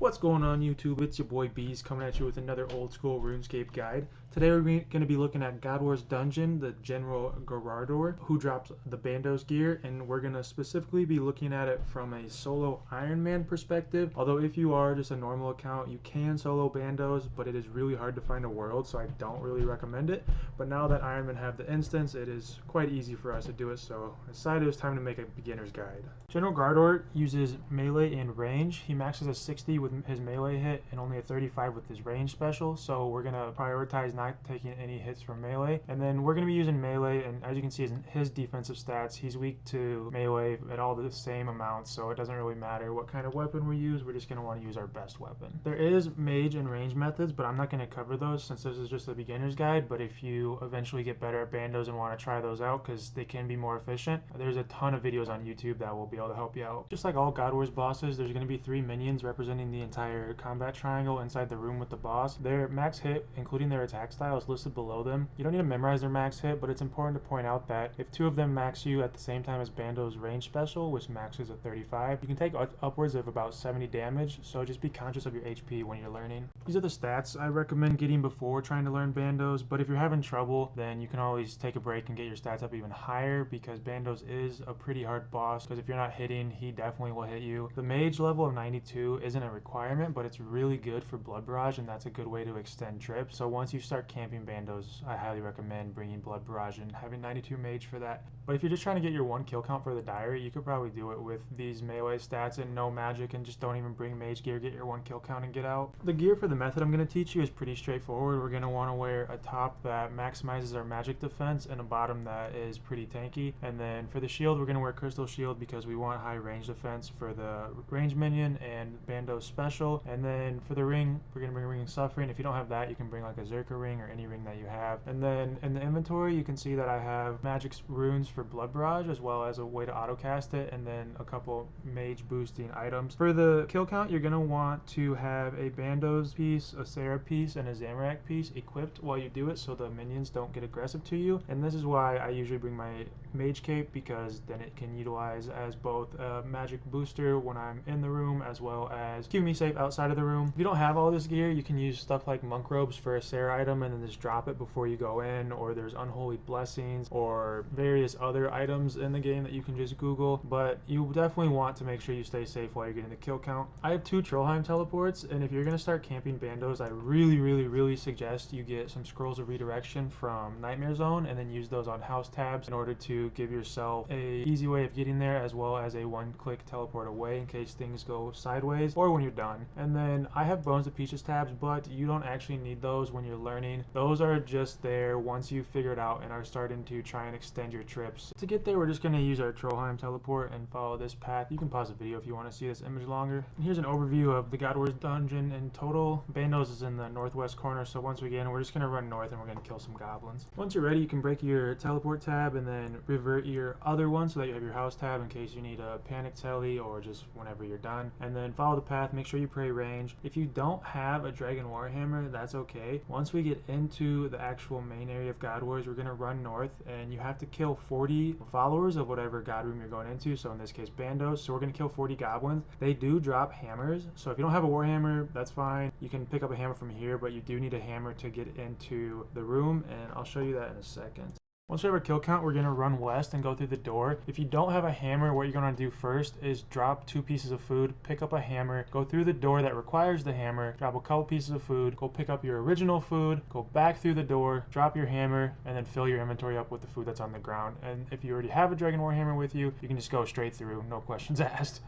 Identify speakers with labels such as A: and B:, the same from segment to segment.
A: What's going on YouTube? It's your boy Bees coming at you with another old school RuneScape guide. Today we're going to be looking at Gaardor's dungeon, the General Gaardor, who drops the Bandos gear, and we're going to specifically be looking at it from a solo Ironman perspective. Although if you are just a normal account, you can solo Bandos, but it is really hard to find a world, so I don't really recommend it. But now that Ironman have the instance, it is quite easy for us to do it, so I decided it was time to make a beginner's guide. General Gaardor uses melee and range. He maxes a 60 with his melee hit and only a 35 with his range special, so we're going to prioritize not taking any hits from melee. And then we're going to be using melee, and as you can see in his defensive stats, he's weak to melee at all the same amounts, so it doesn't really matter what kind of weapon we use. We're just going to want to use our best weapon. There is mage and range methods, but I'm not going to cover those since this is just a beginner's guide. But if you eventually get better at bandos and want to try those out because they can be more efficient, there's a ton of videos on YouTube that will be able to help you out. Just like all God Wars bosses, there's going to be 3 minions representing the entire combat triangle inside the room with the boss. Their max hit, including their attack style, is listed below them. You don't need to memorize their max hit, but it's important to point out that if 2 of them max you at the same time as Bando's range special, which maxes at 35, you can take upwards of about 70 damage, so just be conscious of your HP when you're learning. These are the stats I recommend getting before trying to learn Bandos, but if you're having trouble, then you can always take a break and get your stats up even higher, because Bandos is a pretty hard boss, because if you're not hitting, he definitely will hit you. The mage level of 92 isn't a requirement, but it's really good for blood barrage, and that's a good way to extend trips. So once you start camping Bandos, I highly recommend bringing blood barrage and having 92 mage for that. But if you're just trying to get your 1 kill count for the diary, you could probably do it with these melee stats and no magic, and just don't even bring mage gear, get your 1 kill count and get out. The gear for the method I'm going to teach you is pretty straightforward. We're going to want to wear a top that maximizes our magic defense and a bottom that is pretty tanky. And then for the shield, we're going to wear crystal shield because we want high range defense for the range minion and Bandos special. And then for the ring, we're going to bring Ring Suffering. If you don't have that, you can bring like a Zerka ring or any ring that you have. And then in the inventory, you can see that I have magic runes for blood barrage as well as a way to auto cast it, and then a couple mage boosting items. For the kill count, you're going to want to have a Bandos piece, a Sarah piece, and a Zamorak piece equipped while you do it so the minions don't get aggressive to you. And this is why I usually bring my mage cape, because then it can utilize as both a magic booster when I'm in the room as well as keep me safe outside of the room. If you don't have all this gear, you can use stuff like monk robes for a Sarah item and then just drop it before you go in, or there's unholy blessings or various other items in the game that you can just Google, but you definitely want to make sure you stay safe while you're getting the kill count. I have 2 Trollheim teleports, and if you're going to start camping Bandos, I really suggest you get some scrolls of redirection from Nightmare Zone and then use those on house tabs in order to give yourself a easy way of getting there, as well as a 1-click teleport away in case things go sideways or when you're done. And then I have Bones of Peaches tabs, but you don't actually need those when you're learning. Those are just there once you figure it out and are starting to try and extend your trips. To get there, we're just going to use our Trollheim teleport and follow this path. You can pause the video if you want to see this image longer. And here's an overview of the God Wars dungeon in total. Bandos is in the northwest corner, so once we get in, we're just going to run north and we're going to kill some goblins. Once you're ready, you can break your teleport tab and then revert your other one so that you have your house tab in case you need a panic tele or just whenever you're done. And then follow the path, make sure you pray range. If you don't have a Dragon Warhammer, that's okay. Once we get into the actual main area of God Wars, we're going to run north, and you have to kill 40 followers of whatever god room you're going into, so in this case Bandos. So we're going to kill 40 goblins. They do drop hammers, so if you don't have a Warhammer, that's fine. You can pick up a hammer from here, but you do need a hammer to get into the room, and I'll show you that in a second. Once we have our kill count, we're going to run west and go through the door. If you don't have a hammer, what you're going to do first is drop 2 pieces of food, pick up a hammer, go through the door that requires the hammer, drop a couple pieces of food, go pick up your original food, go back through the door, drop your hammer, and then fill your inventory up with the food that's on the ground. And if you already have a Dragon Warhammer with you, you can just go straight through, no questions asked.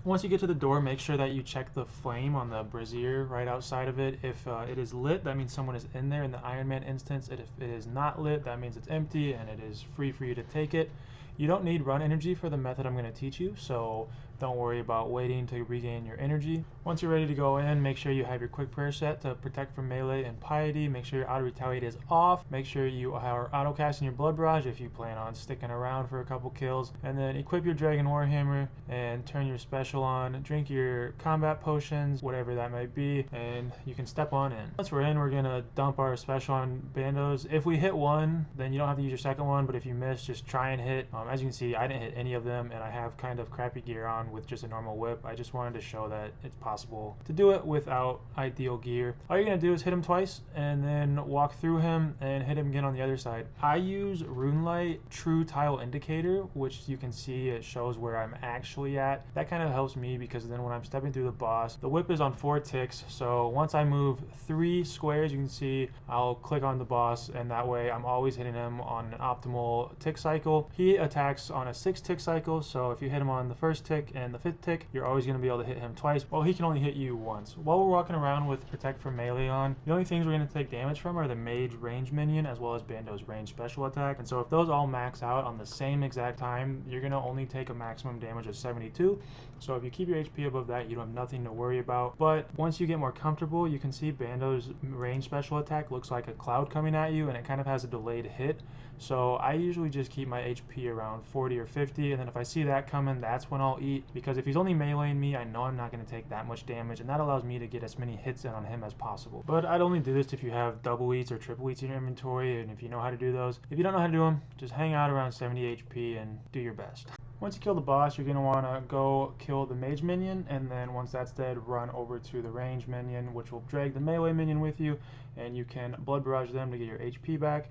A: Once you get to the door, make sure that you check the flame on the brazier right outside of it. If it is lit, that means someone is in there in the Ironman instance. If it is not lit, that means it's empty and it is free for you to take it. You don't need run energy for the method I'm going to teach you, so Don't worry about waiting to regain your energy. Once you're ready to go in, make sure you have your quick prayer set to protect from melee and piety. Make sure your auto retaliate is off. Make sure you are auto casting your blood barrage if you plan on sticking around for a couple kills. And then equip your dragon warhammer and turn your special on. Drink your combat potions, whatever that might be, and you can step on in. Once we're in, we're gonna dump our special on Bandos. If we hit one, then you don't have to use your second one, but if you miss, just try and hit. As you can see, I didn't hit any of them, and I have kind of crappy gear on with just a normal whip. I just wanted to show that it's possible to do it without ideal gear. All you're gonna do is hit him twice and then walk through him and hit him again on the other side. I use RuneLight True Tile Indicator, which you can see it shows where I'm actually at. That kind of helps me because then when I'm stepping through the boss, the whip is on 4 ticks, so once I move 3 squares, you can see I'll click on the boss, and that way I'm always hitting him on an optimal tick cycle. He attacks on a 6 tick cycle, so if you hit him on the first tick and the 5th tick, you're always going to be able to hit him twice. Well, he can only hit you once. While we're walking around with Protect from Melee on, the only things we're going to take damage from are the Mage range minion as well as Bando's range special attack. And so if those all max out on the same exact time, you're going to only take a maximum damage of 72. So if you keep your HP above that, you don't have nothing to worry about. But once you get more comfortable, you can see Bando's range special attack looks like a cloud coming at you, and it kind of has a delayed hit. So I usually just keep my HP around 40 or 50, and then if I see that coming, that's when I'll eat, because if he's only meleeing me, I know I'm not going to take that much damage, and that allows me to get as many hits in on him as possible. But I'd only do this if you have double eats or triple eats in your inventory, and if you know how to do those. If you don't know how to do them, just hang out around 70 HP and do your best. Once you kill the boss, you're going to want to go kill the mage minion, and then once that's dead, run over to the range minion, which will drag the melee minion with you, and you can blood barrage them to get your HP back.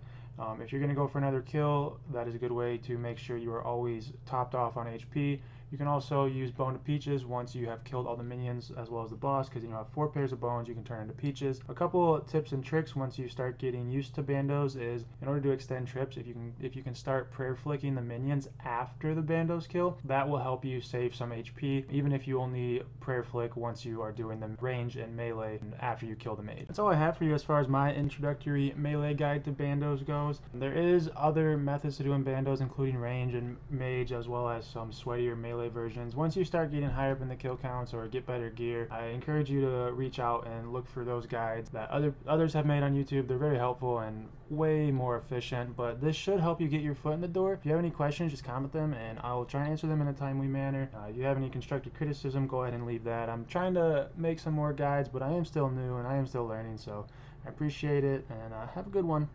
A: If you're going to go for another kill, that is a good way to make sure you are always topped off on HP. You can also use Bone to Peaches once you have killed all the minions as well as the boss, because you have 4 pairs of bones you can turn into peaches. A couple tips and tricks once you start getting used to Bandos is, in order to extend trips, if you can start prayer flicking the minions after the Bandos kill, that will help you save some HP, even if you only prayer flick once you are doing the range and melee after you kill the mage. That's all I have for you as far as my introductory melee guide to Bandos goes. There is other methods to doing Bandos, including range and mage, as well as some sweatier melee versions. Once you start getting higher up in the kill counts or get better gear, I encourage you to reach out and look for those guides that others have made on YouTube. They're very helpful and way more efficient, but this should help you get your foot in the door. If you have any questions, just comment them and I will try and answer them in a timely manner. If you have any constructive criticism, go ahead and leave that. I'm trying to make some more guides, but I am still new and I am still learning, so I appreciate it, and have a good one.